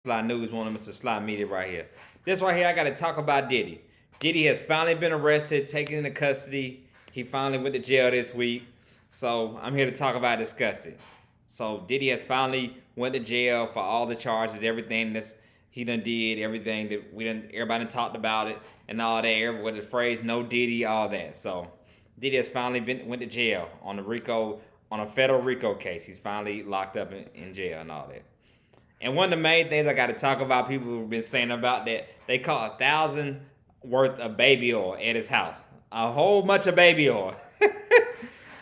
Sly News, one of Mr. Sly Media right here. This right here, I got to talk about Diddy. Diddy has finally been arrested, taken into custody. He finally went to jail this week. So I'm here to talk about discuss it. So Diddy has finally went to jail for all the charges, everything that's he done did, everything that everybody done talked about it and all that. With the phrase "No Diddy," all that. So Diddy has finally went to jail on a federal RICO case. He's finally locked up in jail and all that. And one of the main things I got to talk about, people who've been saying about that, they caught 1,000 worth of baby oil at his house. A whole bunch of baby oil.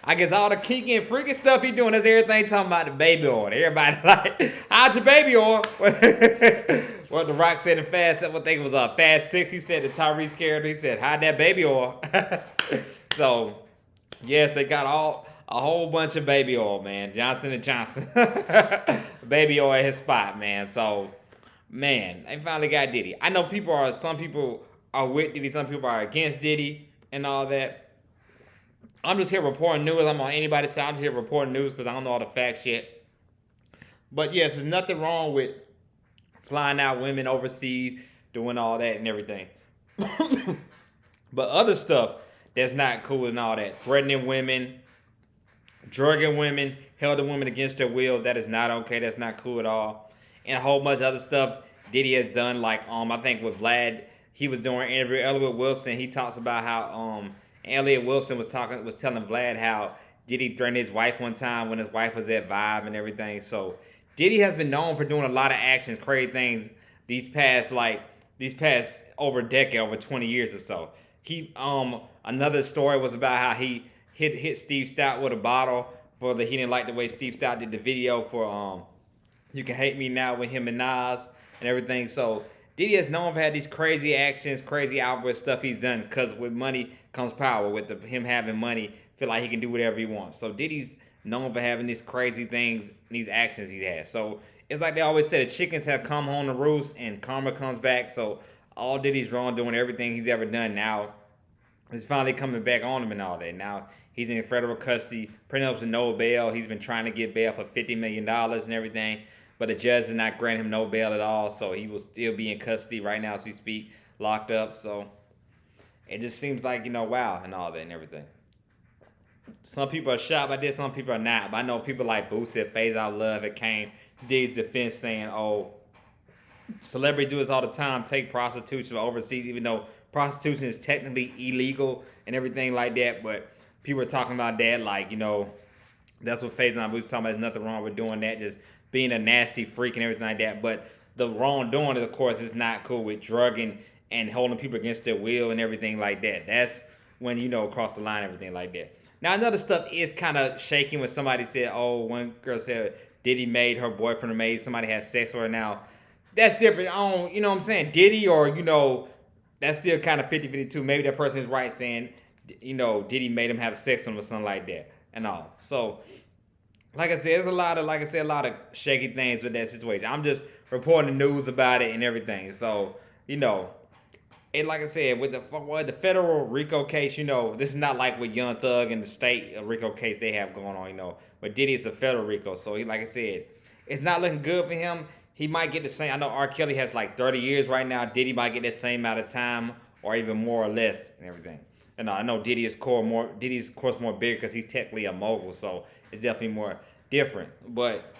I guess all the kinky and freaky stuff he doing is everything talking about the baby oil. Everybody like, how'd your baby oil? What The Rock said in Fast, I think it was Fast 6, he said to Tyrese character, he said, hide that baby oil. So, yes, they got a whole bunch of baby oil, man. Johnson & Johnson. Baby oil at his spot, man. So, man, they finally got Diddy. I know some people are with Diddy, some people are against Diddy and all that. I'm just here reporting news. I'm on anybody's side. I'm just here reporting news because I don't know all the facts yet. But yes, there's nothing wrong with flying out women overseas, doing all that and everything. But other stuff that's not cool and all that, threatening women, drugging women, holding women against their will, that is not okay. That's not cool at all. And a whole bunch of other stuff Diddy has done, like I think with Vlad, he was doing an interview. Elliot Wilson, he talks about how Elliot Wilson was telling Vlad how Diddy threatened his wife one time when his wife was at Vibe and everything. So Diddy has been known for doing a lot of actions, crazy things these past over a decade, over 20 years or so. He another story was about how he hit Steve Stout with a bottle he didn't like the way Steve Stout did the video for You Can Hate Me Now with him and Nas and everything. So Diddy is known for having these crazy actions, crazy outburst stuff he's done, because with money comes power. With him having money, feel like he can do whatever he wants. So Diddy's known for having these crazy things, these actions he has. So it's like they always say, the chickens have come home to roost and karma comes back. So all Diddy's wrongdoing, everything he's ever done now is finally coming back on him and all that. Now he's in federal custody, pretty much with no bail. He's been trying to get bail for $50 million and everything. But the judge did not grant him no bail at all, so he will still be in custody right now as we speak, locked up. So it just seems like, wow, and all that and everything. Some people are shocked by this, some people are not. But I know people like Boo said, Phase Out Love, it came to Diddy's defense saying, celebrities do this all the time, take prostitution overseas, even though prostitution is technically illegal and everything like that. But people are talking about that like, that's what Phase Out Boo's talking about. There's nothing wrong with doing that, just being a nasty freak and everything like that. But the wrongdoing, of course, is not cool with drugging and holding people against their will and everything like that. That's when, cross the line, everything like that. Now, another stuff is kind of shaking when somebody said, one girl said Diddy made her boyfriend or made somebody had sex with her. Now, that's different. You know what I'm saying? Diddy or, that's still kind of 50-50 too. Maybe that person is right saying, Diddy made him have sex with him or something like that and all. So, like I said, there's a lot of shaky things with that situation. I'm just reporting the news about it and everything. So, and like I said, with the federal RICO case, this is not like with Young Thug and the state RICO case they have going on, But Diddy is a federal RICO. So, like I said, it's not looking good for him. He might get the same. I know R. Kelly has like 30 years right now. Diddy might get that same amount of time or even more or less and everything. And I know Diddy's of course more bigger because he's technically a mogul, so it's definitely more different. But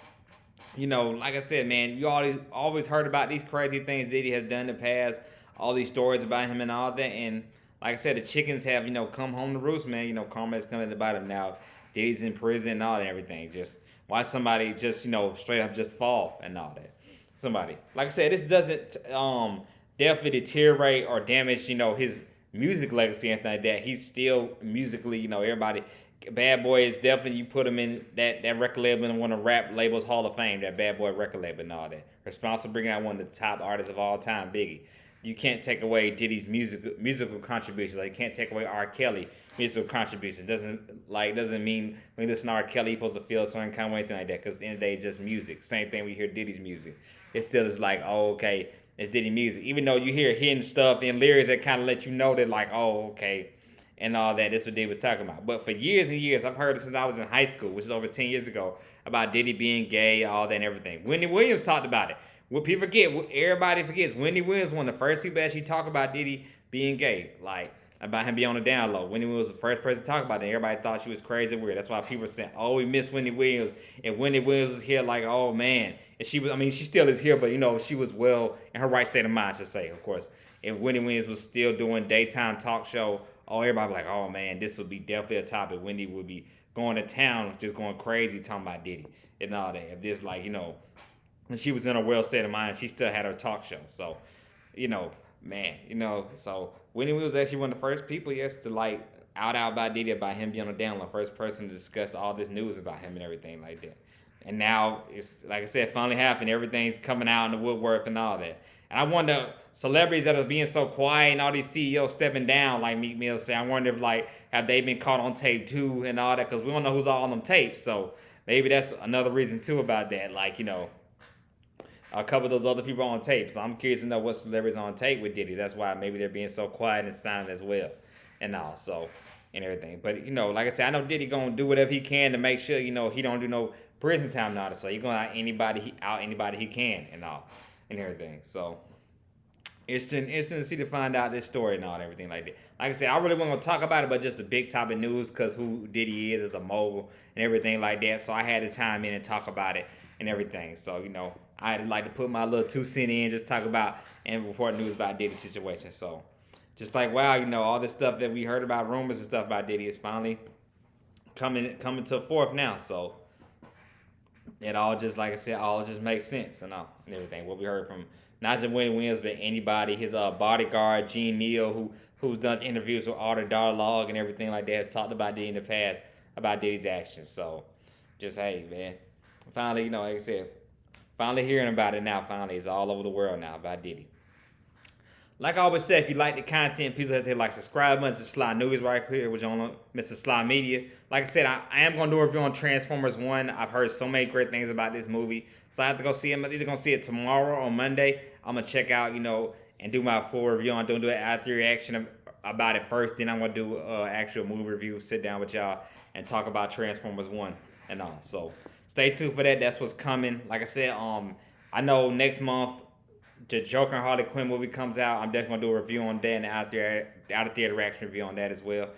like I said, man, you always heard about these crazy things Diddy has done in the past, all these stories about him and all that. And like I said, the chickens have come home to roost, man. Karma is coming about him now. Diddy's in prison and all that and everything. Just why somebody just straight up just fall and all that. Somebody, like I said, this doesn't definitely deteriorate or damage his music legacy or anything like that. He's still musically, everybody. Bad Boy is definitely, you put him in that record label and one of rap labels Hall of Fame, that Bad Boy record label and all that. Responsible for bringing out one of the top artists of all time, Biggie. You can't take away Diddy's musical contributions. Like, you can't take away R. Kelly musical contributions. Doesn't mean when you listen to R. Kelly, you're supposed to feel a certain kind of way, anything like that. Because at the end of the day, it's just music. Same thing we hear Diddy's music. It still is like, okay, it's Diddy music. Even though you hear hidden stuff in lyrics that kind of let you know that like, okay, and all that. That's what Diddy was talking about. But for years and years, I've heard it since I was in high school, which is over 10 years ago, about Diddy being gay, all that and everything. Wendy Williams talked about it. What people forget, what everybody forgets, Wendy Williams was one of the first people that actually talk about Diddy being gay, like about him being on the down low. Wendy Williams was the first person to talk about it. Everybody thought she was crazy and weird. That's why people were saying, "Oh, we miss Wendy Williams." And Wendy Williams was here, like, "Oh man," and she was. I mean, she still is here, but she was well in her right state of mind, to say, of course. If Wendy Williams was still doing daytime talk show, everybody was like, "Oh man, this would be definitely a topic." Wendy would be going to town, just going crazy, talking about Diddy and all that. If this, like, when she was in a well state of mind, she still had her talk show. So, man, so Wendy was actually one of the first people, yes, to like out about Diddy, about him being on the down low, first person to discuss all this news about him and everything like that. And now it's, like I said, finally happened. Everything's coming out in the woodwork and all that. And I wonder, celebrities that are being so quiet and all these CEOs stepping down, like Meek Mill say, I wonder if, like, have they been caught on tape too and all that? Because we don't know who's all on them tapes. So maybe that's another reason too about that. Like, a couple of those other people on tape. So I'm curious to know what celebrities on tape with Diddy. That's why maybe they're being so quiet and silent as well, and all. So, and everything. But like I said, I know Diddy gonna do whatever he can to make sure he don't do no prison time now. So he gonna out anybody he can and all, and everything. So it's interesting to see, to find out this story and all and everything like that. Like I said, I really wasn't gonna talk about it, but just a big topic news because who Diddy is as a mogul and everything like that. So I had to chime in and talk about it and everything. So I'd like to put my little 2 cents in, just talk about and report news about Diddy's situation. So just like, wow, all this stuff that we heard about, rumors and stuff about Diddy, is finally coming to forth now. So it all just, like I said, all just makes sense and all and everything. What we heard from not just Wendy Williams, but anybody, his bodyguard, Gene Neal, who does interviews with Arthur Darlog and everything like that, has talked about Diddy in the past, about Diddy's actions. So just, hey, man, finally, like I said, finally hearing about it now. Finally, it's all over the world now about Diddy. Like I always say, if you like the content, please hit like subscribe button to Sly News right here, which on Mr. Sly Media. Like I said, I am going to do a review on Transformers 1. I've heard so many great things about this movie. So I have to go see it. I'm either going to see it tomorrow or Monday. I'm going to check out, and do my full review. I'm going to do an after reaction about it first. Then I'm going to do an actual movie review, sit down with y'all, and talk about Transformers 1 and all. So stay tuned for that. That's what's coming. Like I said, I know next month the Joker and Harley Quinn movie comes out. I'm definitely gonna do a review on that and out of theater reaction review on that as well.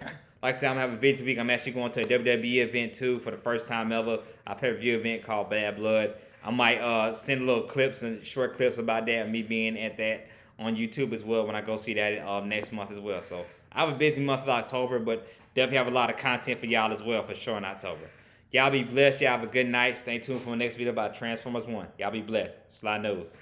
Like I said, I'm gonna have a busy week. I'm actually going to a WWE event too for the first time ever. A pay-per-view event called Bad Blood. I might send little clips and short clips about that, me being at that on YouTube as well when I go see that next month as well. So I have a busy month of October, but definitely have a lot of content for y'all as well for sure in October. Y'all be blessed. Y'all have a good night. Stay tuned for the next video about Transformers 1. Y'all be blessed. Sly News.